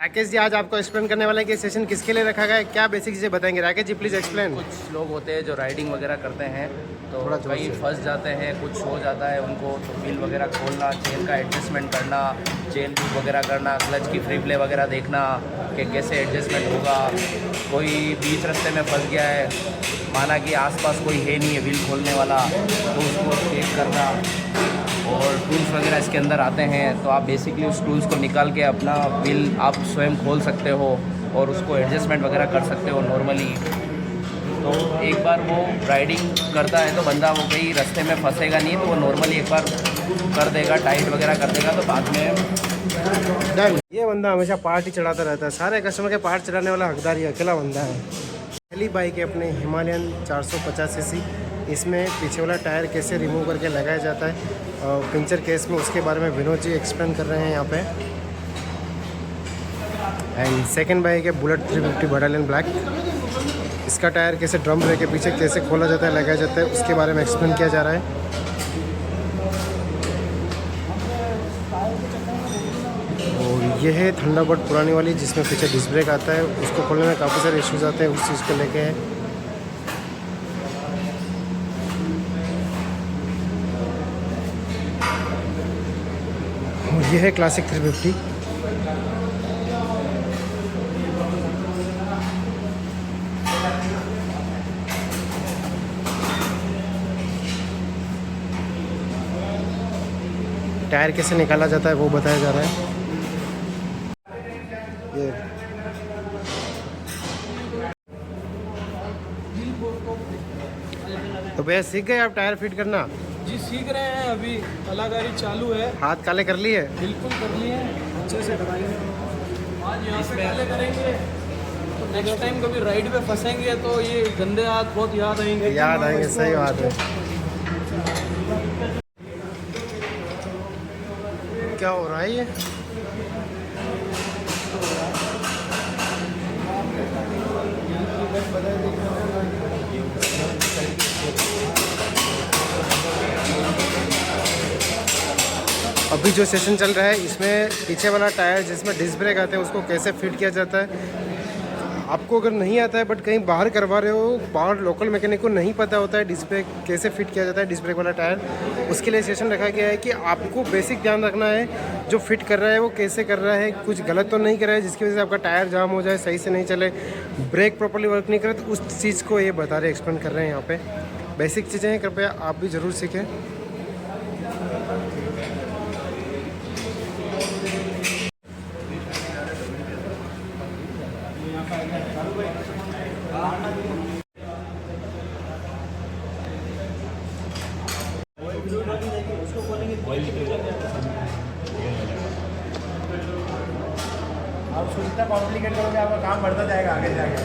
राकेश जी आज आपको एक्सप्लेन करने वाले हैं कि सेशन किसके लिए रखा गया है, क्या बेसिक चीज़ें बताएंगे। Rakesh ji please explain. कुछ लोग होते हैं जो राइडिंग वगैरह करते हैं तो थोड़ा जोर कहीं से। फंस जाते हैं, कुछ हो जाता है उनको, तो व्हील वगैरह खोलना, चेन का एडजस्टमेंट करना, चेन लूप वगैरह करना, क्लच की फ्री प्ले वगैरह देखना कि कैसे एडजस्टमेंट होगा। कोई बीच रास्ते में फंस गया है, माना कि आसपास कोई है नहीं है व्हील खोलने वाला, तो उसको चेक करना। और टूल्स वगैरह इसके अंदर आते हैं, तो आप बेसिकली उस टूल्स को निकाल के अपना व्हील आप स्वयं खोल सकते हो और उसको एडजस्टमेंट वगैरह कर सकते हो नॉर्मली। तो एक बार वो राइडिंग करता है तो बंदा वो कहीं रास्ते में फंसेगा नहीं, तो वो नॉर्मली एक बार कर देगा, टाइट वगैरह कर देगा, तो बाद में डन। ये बंदा हमेशा पार्ट ही चढ़ाता रहता है, सारे कस्टमर के पार्ट चढ़ाने वाला हकदार ये अकेला बंदा है। पहली बाइक है अपने हिमालयन 450 सीसी। इसमें पीछे वाला टायर कैसे रिमूव करके लगाया जाता है और पंचर केस में, उसके बारे में विनोद जी एक्सप्लेन कर रहे हैं यहाँ पे। एंड सेकंड बाइक है बुलेट 350 बटालियन ब्लैक। इसका टायर कैसे ड्रम ब्रेक के पीछे कैसे खोला जाता है, लगाया जाता है, उसके बारे में एक्सप्लेन किया जा रहा है। और ये है थंडरबर्ड पुरानी वाली, जिसमें पीछे डिस्क ब्रेक आता है, उसको खोलने में काफ़ी सारे इश्यूज आते हैं, उस चीज़ को लेके है। और ये है क्लासिक 350। टायर कैसे निकाला जाता है वो बताया जा रहा है। ये तो भैया सीख गए आप टायर फिट करना? जी सीख रहे हैं, अभी कलाकारी चालू है। हाथ काले कर लिए? बिल्कुल कर लिए हैं, अच्छे से कराएंगे। आज यहाँ पे काले करेंगे तो नेक्स्ट टाइम कभी राइड पे फंसेंगे तो ये गंदे हाथ बहुत याद आएंगे। याद आएंगे, सही बात है। क्या हो रहा है ये? अभी जो सेशन चल रहा है इसमें पीछे वाला टायर जिसमें डिस्क ब्रेक आते हैं उसको कैसे फिट किया जाता है। आपको अगर नहीं आता है बट कहीं बाहर करवा रहे हो, बाहर लोकल मैकेनिक को नहीं पता होता है डिस्क ब्रेक कैसे फिट किया जाता है, डिस्क ब्रेक वाला टायर, उसके लिए सेशन रखा गया है कि आपको बेसिक ध्यान रखना है जो फिट कर रहा है वो कैसे कर रहा है, कुछ गलत तो नहीं कर रहा है जिसकी वजह से आपका टायर जाम हो जाए, सही से नहीं चले, ब्रेक प्रॉपर्ली वर्क नहीं करे, तो उस चीज़ को ये बता रहे, एक्सप्लेन कर रहे हैं यहाँ पे। बेसिक चीज़ें हैं, कृपया आप भी ज़रूर सीखें। आप सोचते कॉम्प्लिकेट करोगे, आपका काम बढ़ता जाएगा आगे जाके।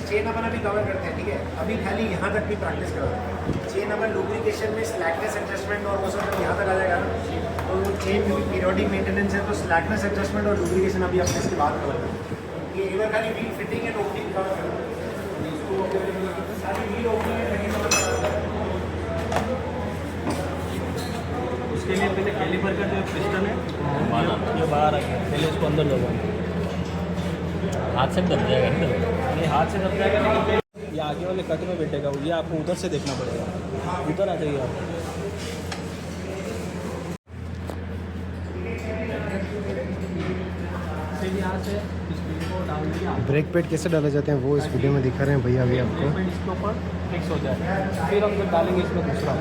चेन अपन अभी कवर करते हैं, ठीक है। अभी खाली यहाँ तक भी प्रैक्टिस कराते हैं। चेन अपन लुब्रिकेशन में स्लैकनेस एडजस्टमेंट और वो सब यहाँ तक आ जाएगा ना, तो चेन पीरियोडिक मेंटेनेंस है, तो स्लैकनेस एडजस्टमेंट और लुब्रिकेशन अभी अपने इसके बाद कवर करेंगे। ये इधर खाली wheel fitting and opening cover करेंगे, सारी व्हील ओपनिंग एंड फिटिंग उसके लिए पहले कैलिपर का जो पिस्टन है ये बाहर आ गया, पहले इसको अंदर दबा, हाथ से दब जाएगा ना, ये हाथ से दब जाएगा, लेकिन ये आगे वाले कट में बैठेगा, ये आपको उधर से देखना पड़ेगा, उधर आ जाइए आप। फिर यहाँ से इस व्हील को डाल दिया, ब्रेक पैड कैसे डाले जाते हैं वो इस वीडियो में दिखा रहे हैं भैया अभी आपको। पैड इसके ऊपर फिक्स हो जाए, फिर हम जब डालेंगे इसमें दूसरा,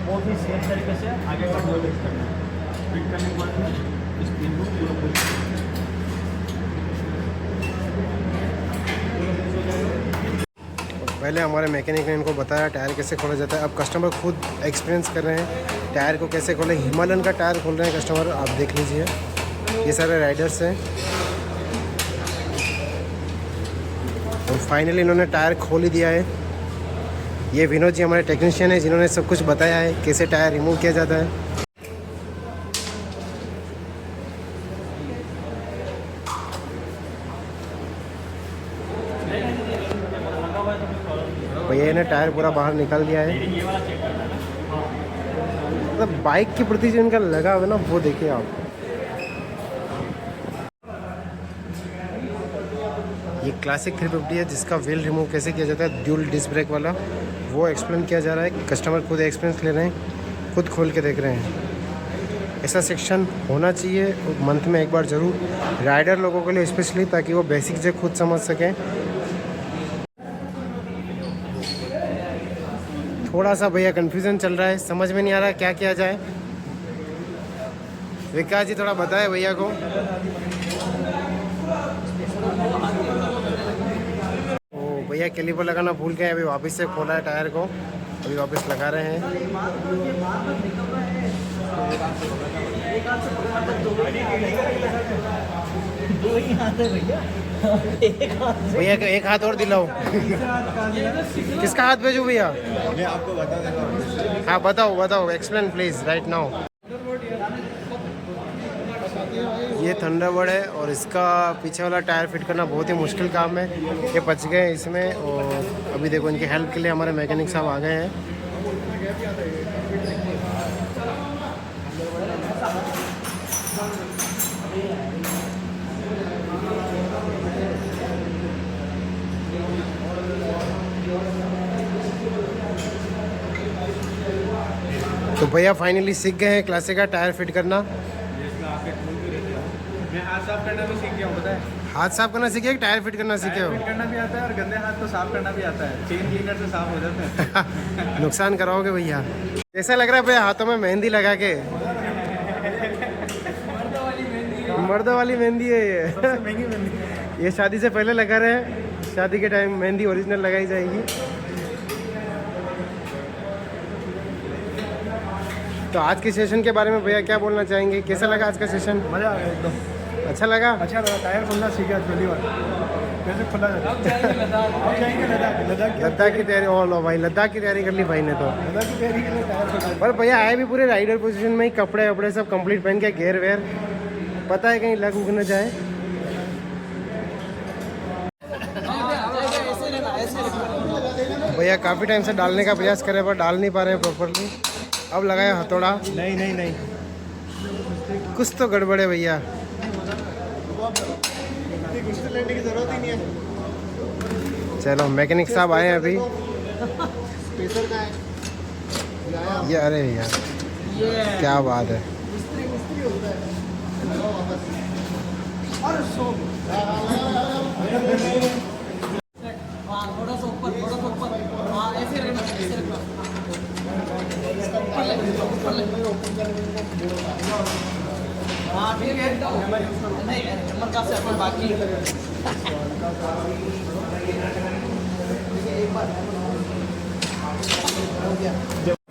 वो भी सेम तरीके से आगे का फ्लो फिक्स करना है। फिट करने के बाद इस पिन को पूरा फिक्स, पहले हमारे मैकेनिक ने इनको बताया टायर कैसे खोला जाता है, अब कस्टमर खुद एक्सपीरियंस कर रहे हैं टायर को कैसे खोलें। हिमालयन का टायर खोल रहे हैं कस्टमर, आप देख लीजिए, ये सारे राइडर्स हैं। और फाइनली इन्होंने टायर खोल ही दिया है। ये विनोद जी हमारे टेक्नीशियन हैं जिन्होंने सब कुछ बताया है कैसे टायर रिमूव किया जाता है। भैया ने टायर पूरा बाहर निकाल दिया है। मतलब बाइक के प्रति जो इनका लगाव है ना, वो देखिए आप। ये क्लासिक 350 है जिसका व्हील रिमूव कैसे किया जाता है, ड्यूल डिस्क ब्रेक वाला, वो एक्सप्लेन किया जा रहा है। कस्टमर खुद एक्सपीरियंस ले रहे हैं, खुद खोल के देख रहे हैं। ऐसा सेक्शन होना चाहिए मंथ में एक बार ज़रूर, राइडर लोगों के लिए स्पेशली, ताकि वो बेसिक से खुद समझ सकें। थोड़ा सा भैया कन्फ्यूज़न चल रहा है, समझ में नहीं आ रहा क्या किया जाए। विकास जी थोड़ा बताए भैया को। ओ भैया कैलिपर लगाना भूल गए, अभी वापस से खोला है टायर को, अभी वापस लगा रहे हैं। भैया एक हाथ और दिलाओ। किसका हाथ भेजूं भैया? मैं आपको बता देगा। हाँ बताओ, एक्सप्लेन प्लीज राइट नाउ। ये थंडरबर्ड है और इसका पीछे वाला टायर फिट करना बहुत ही मुश्किल काम है। ये बच गए इसमें, और अभी देखो इनकी हेल्प के लिए हमारे मैकेनिक साहब आ गए हैं। तो भैया फाइनली सीख गए हैं क्लासिक का टायर फिट करना। मैं हाथ साफ करना भी सीख गया हूँ, पता है। हाथ साफ करना सीखे, टायर फिट करना सीखे हो? फिट करना भी आता है और गंदे हाथ तो साफ करना भी आता है। चेन क्लीनर से साफ हो जाते हैं। नुकसान कराओगे भैया। कैसा लग रहा है भैया हाथों में मेहंदी लगा के? मर्दों वाली मेहंदी है ये। महंगी महंगी। ये शादी से पहले लगा रहे हैं, शादी के टाइम मेहंदी ओरिजिनल लगाई जाएगी। तो आज के सेशन के बारे में भैया क्या बोलना चाहेंगे? कैसा लगा आज का सेशन? मज़ा आ गया एकदम। अच्छा लगा? अच्छा लगा। टायर खुलना सीखा पहली बार, कैसे खुला जाता है। अब जाएंगे लद्दाख की तैयारी। ओ लो भाई, लद्दाख की तैयारी कर ली भाई ने तो। लद्दाख की तैयारी के लिए टायर खुला। पर भैया आए भी पूरे राइडर पोजीशन में ही, कपड़े वपड़े सब कंप्लीट पहन के, गेयर वेयर, पता है कहीं लग उग न जाए। भैया काफ़ी टाइम से डालने का प्रयास कर रहे हैं पर डाल नहीं पा रहे हैं प्रॉपरली। अब लगाया हथौड़ा। नहीं कुछ तो गड़बड़ है भैया। लेने की जरूरत ही नहीं है। चलो मैकेनिक साहब आए हैं अभी। स्पेसर का है ये, अरे यार क्या बात है। थोड़ा सा ऊपर हाँ ऐसे रखना हाँ ठीक है। नहीं नंबर का से अपन बाकी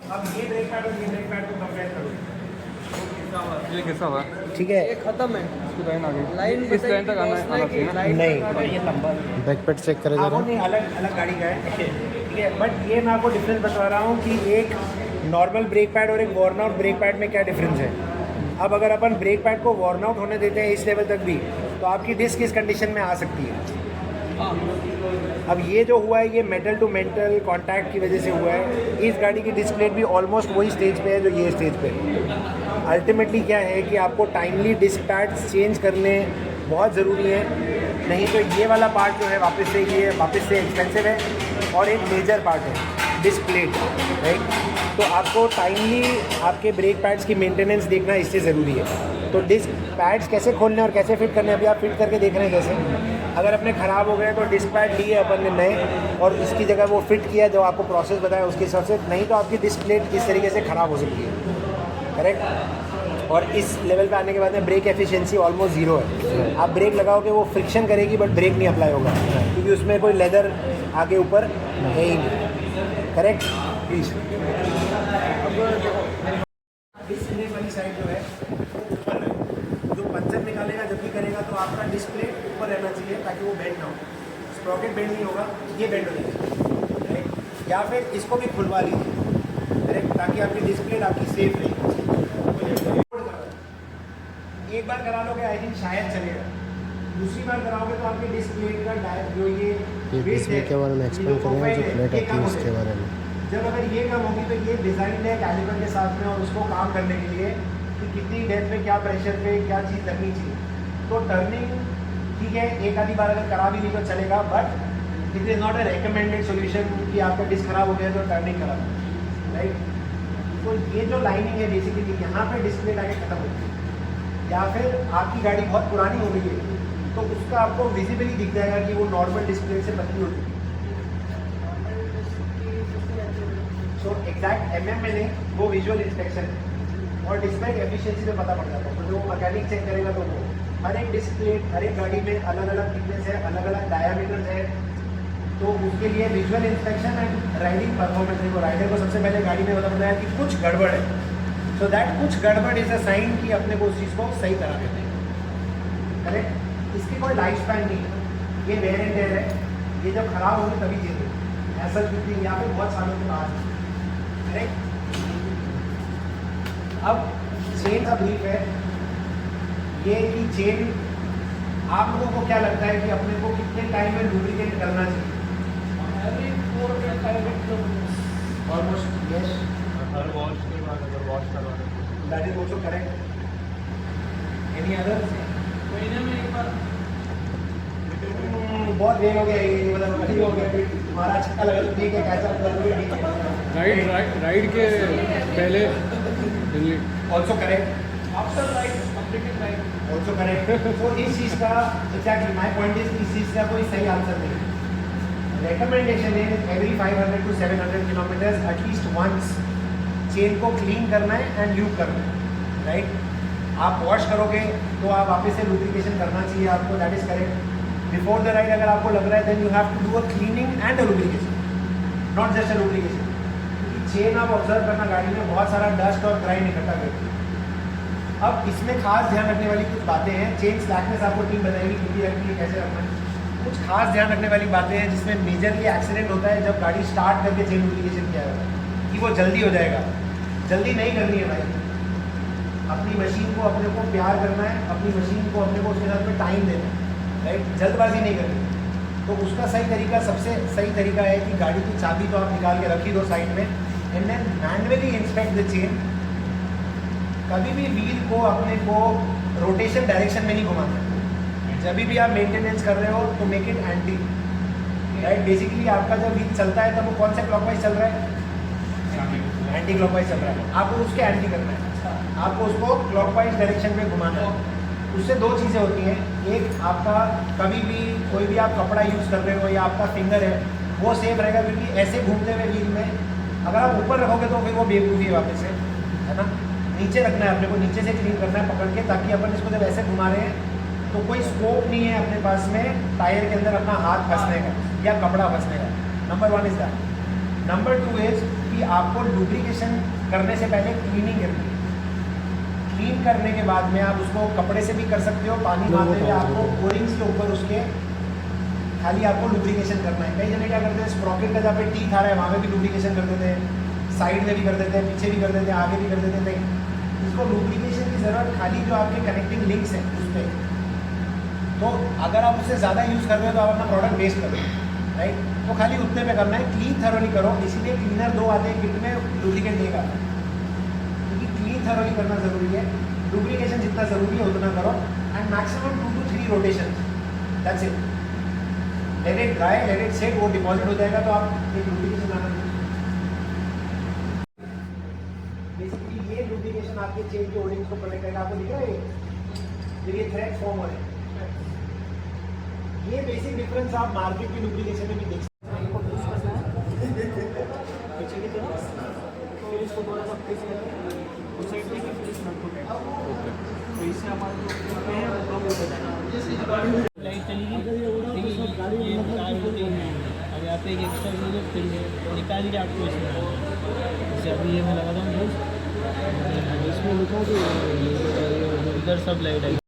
अब ये ब्रेक पैड और ये ब्रेक पैड को कंपेयर करो। ये कैसा हुआ? ठीक है। ये खत्म है। लाइन आ गई। लाइन इस लाइन तक आना चाहिए ना? नहीं, ये लंबा बैक पैड चेक करें हाँ, वो जरा। नहीं, अलग अलग गाड़ी का है, ठीक है। बट ये मैं आपको डिफरेंस बता रहा हूँ कि एक नॉर्मल ब्रेक पैड और एक वॉर्न आउट ब्रेक पैड में क्या डिफरेंस है। अब अगर अपन ब्रेक पैड को वॉर्न आउट होने देते हैं इस लेवल तक भी, तो आपकी डिस्क इस कंडीशन में आ सकती है। अब ये जो हुआ है ये मेटल टू मेटल कांटेक्ट की वजह से हुआ है। इस गाड़ी की डिस्क प्लेट भी ऑलमोस्ट वही स्टेज पे है जो ये स्टेज पे है। अल्टीमेटली क्या है कि आपको टाइमली डिस्क पैड्स चेंज करने बहुत ज़रूरी है, नहीं तो ये वाला पार्ट जो है वापस से एक्सपेंसिव है। और एक मेजर पार्ट है डिस्क प्लेट, राइट। तो आपको टाइमली आपके ब्रेक पैड्स की मेंटेनेंस देखना इससे ज़रूरी है। तो डिस्क पैड्स कैसे खोलने और कैसे फिट करने अभी आप फिट करके देख रहे हैं। जैसे अगर अपने ख़राब हो गए तो डिस्क पैड लिए अपन ने नए और इसकी जगह वो फिट किया जो आपको प्रोसेस बताया उसके हिसाब से, नहीं तो आपकी डिस्क प्लेट इस तरीके से ख़राब हो सकती है, करेक्ट। और इस लेवल पे आने के बाद में ब्रेक एफिशिएंसी ऑलमोस्ट ज़ीरो है। आप ब्रेक लगाओगे वो फ्रिक्शन करेगी बट ब्रेक नहीं अप्लाई होगा क्योंकि उसमें कोई लेदर आगे ऊपर है ही नहीं, करेक्ट। प्लीज़ डिस्क ब्रेक वाली साइड जो है ऊपर है, जो पंचर निकालेगा जब भी करेगा तो आपका डिस्प्ले ऊपर रहना चाहिए ताकि वो बेंड ना हो। स्प्रॉकेट बेंड नहीं होगा, ये बेंड हो जाएगा, राइट। या फिर इसको भी खुलवा लीजिए, करेक्ट, ताकि आपकी डिस्प्ले आपकी सेफ रहेगी। एक बार करा लोगे आई थिंक शायद चलेगा, दूसरी बार कराओगे तो आपकी डिस्प्ले का जो ये डिस्प्ले के बारे में एक्सप्लेन करेंगे, जो प्लेट आती है उसके बारे में। जब अगर ये कम होगी तो ये डिज़ाइन है कैलिपर के साथ में और उसको काम करने के लिए कि कितनी डेप्थ पे क्या प्रेशर पे क्या चीज़ लगनी चाहिए। तो टर्निंग ठीक है, एक आधी बार अगर करा भी नहीं तो चलेगा, but it is not a recommended solution कि आपका डिस्क खराब हो गया तो टर्निंग खराब, राइट। तो ये जो लाइनिंग है बेसिकली यहाँ पे डिस्प्ले आके खत्म होती है, या फिर आपकी गाड़ी बहुत पुरानी हो गई है तो उसका आपको विजिबली दिख जाएगा कि वो नॉर्मल डिस्प्ले से पतली हो चुकी है। सो एग्जैक्ट MM में नहीं, वो विजुअल इंस्पेक्शन है और डिस्प्ले एफिशिएंसी में पता पड़ जाता है। तो जो मैकेनिक चेक करेगा तो वो हर एक डिस्प्ले हर एक गाड़ी में अलग अलग थिकनेस है, अलग अलग डायामीटर्स है, तो उसके लिए visual inspection and riding performance है। वो राइडर को सबसे पहले गाड़ी में पता पड़ता है कि कुछ गड़बड़ है, सो दैट कुछ गड़बड़ इज़ अ साइन कि अपने को उस चीज़ को सही करा देते हैं, करेक्ट। इसकी कोई लाइफ स्पैन नहीं है, ये वेयर एंड टेयर है, ये जब खराब होगी तभी चेंज होगी, ऐसा कुछ नहीं, यहाँ पे बहुत सालों के बाद, करेक्ट। अब चेन का ब्रीफ है ये कि चेन आप लोगों को क्या लगता है कि अपने को कितने टाइम में लुब्रिकेट करना चाहिए? Every 4 to 5 kilometers. Almost yes, her wash के बाद अगर वॉश करवाना है that is also correct. Any other? महीने में एक बार। बहुत देर हो गया ये, मतलब अधिक हो गया, तुम्हारा अच्छा लगा तो ठीक है, कैसा लगा ठीक है। राइड के पहले Delhi also correct, after ride completed ride also correct. तो इस चीज़ का एग्जैक्टली माई पॉइंट इज इस चीज़ का कोई सही आंसर नहीं है। रिकमेंडेशन है every 500 to 700 kilometres at least once chain को क्लीन करना है एंड ल्यूब करना है, राइट। आप वॉश करोगे तो आप वापस से लुब्रिकेशन करना चाहिए आपको, that is correct. Before the ride अगर आपको लग रहा है then you have to do a cleaning and a lubrication, not just a lubrication, क्योंकि चेन आप ऑब्जर्व करना गाड़ी में बहुत सारा डस्ट और ग्राइंड इकट्ठा करती है। अब इसमें खास ध्यान रखने वाली कुछ बातें हैं, चेन स्लैकनेस आपको टीम बताएगी कितनी रखनी है, कैसे रखना है। कुछ खास ध्यान रखने वाली बातें हैं जिसमें मेजरली एक्सीडेंट होता है जब गाड़ी स्टार्ट करके चेन लुब्रिकेशन किया जाता है कि वो जल्दी हो जाएगा। जल्दी नहीं करनी है भाई, अपनी मशीन को अपने को प्यार करना है, अपनी मशीन को अपने को उसके साथ में टाइम देना है, राइट। जल्दबाजी नहीं करनी। तो उसका सही तरीका, सबसे सही तरीका है कि गाड़ी की चाबी तो आप निकाल के रखी दो साइड में and then manually inspect the chain. कभी भी व्हील को अपने को रोटेशन डायरेक्शन में नहीं घुमाना। जब भी आप मेंटेनेंस कर रहे हो तो make it anti, right. Basically आपका जब व्हील चलता है तब वो कौन से क्लॉकवाइज चल रहा है? एंटी क्लॉकवाइज चल रहा है, आपको उसके एंटी करना है, आपको उसको क्लॉकवाइज डायरेक्शन में घुमाना है। उससे दो चीज़ें होती हैं, एक आपका कभी भी कोई भी आप कपड़ा यूज़ कर रहे हो या आपका फिंगर है वो सेफ रहेगा, क्योंकि ऐसे घूमते हुए व्हील में अगर आप ऊपर रखोगे तो फिर वो बेवकूफ़ी है वापस से, है ना। नीचे रखना है अपने को, नीचे से क्लीन करना है पकड़ के, ताकि अपन इसको जब ऐसे घुमा रहे हैं तो कोई स्कोप नहीं है अपने पास में टायर के अंदर अपना हाथ फंसने का या कपड़ा फंसने का। Number 1 is that. Number 2 is कि आपको लुब्रिकेशन करने से पहले क्लीनिंग करनी है। क्लीन करने के बाद में आप उसको कपड़े से भी कर सकते हो, पानी मारते हुए आपको बोरिंग्स के ऊपर उसके खाली आपको लुब्रिकेशन करना है। कई जने क्या करते हैं, स्प्रॉकेट का जहाँ पे टीथ आ रहा है वहाँ पे भी लुब्रिकेशन कर देते हैं, साइड में भी कर देते हैं, पीछे भी कर देते हैं, आगे भी कर देते हैं। नहीं, इसको लुब्रिकेशन की ज़रूरत खाली जो आपके कनेक्टिंग लिंक्स हैं उस पर। तो अगर आप उससे ज़्यादा यूज़ कर रहे हो तो आप अपना प्रोडक्ट वेस्ट कर रहे हो, राइट। तो खाली उतने पे करना है, क्लीन थरोली करो। इसीलिए क्लीनर 2 आते हैं किट में, लुब्रिकेट देगा, क्योंकि क्लीन थरोली करना ज़रूरी है। लुब्रिकेशन जितना ज़रूरी है उतना करो and maximum 2 to 3 rotation, that's it. Let it dry, let it set, वो डिपॉजिट हो जाएगा तो आप एक लुब्रिकेशन लाना। बेसिकली ये लुब्रिकेशन आपके चेन के ओरिंग्स को प्रोटेक्ट करेगा। आपको दिख रहा है ये थ्रेड फॉर्म हो रहे हैं। ये बेसिक डिफरेंस आप मार्केट की लुब्रिकेशन में भी देख सकते हैं। पीछे की तरफ फिर इसको थोड़ा सा प्रेस करके उस साइड में फिर इस नट को टाइट, तो इससे हमारा जो फ्लो है वो कम हो जाएगा। लाइट चलेगी, ये अब यहाँ पे एक एक्स्ट्रा यूज फिर निकाल के आपको इसमें, जैसे अभी ये मैं लगाता हूँ इसमें लिखा कि इधर सब लाइट है।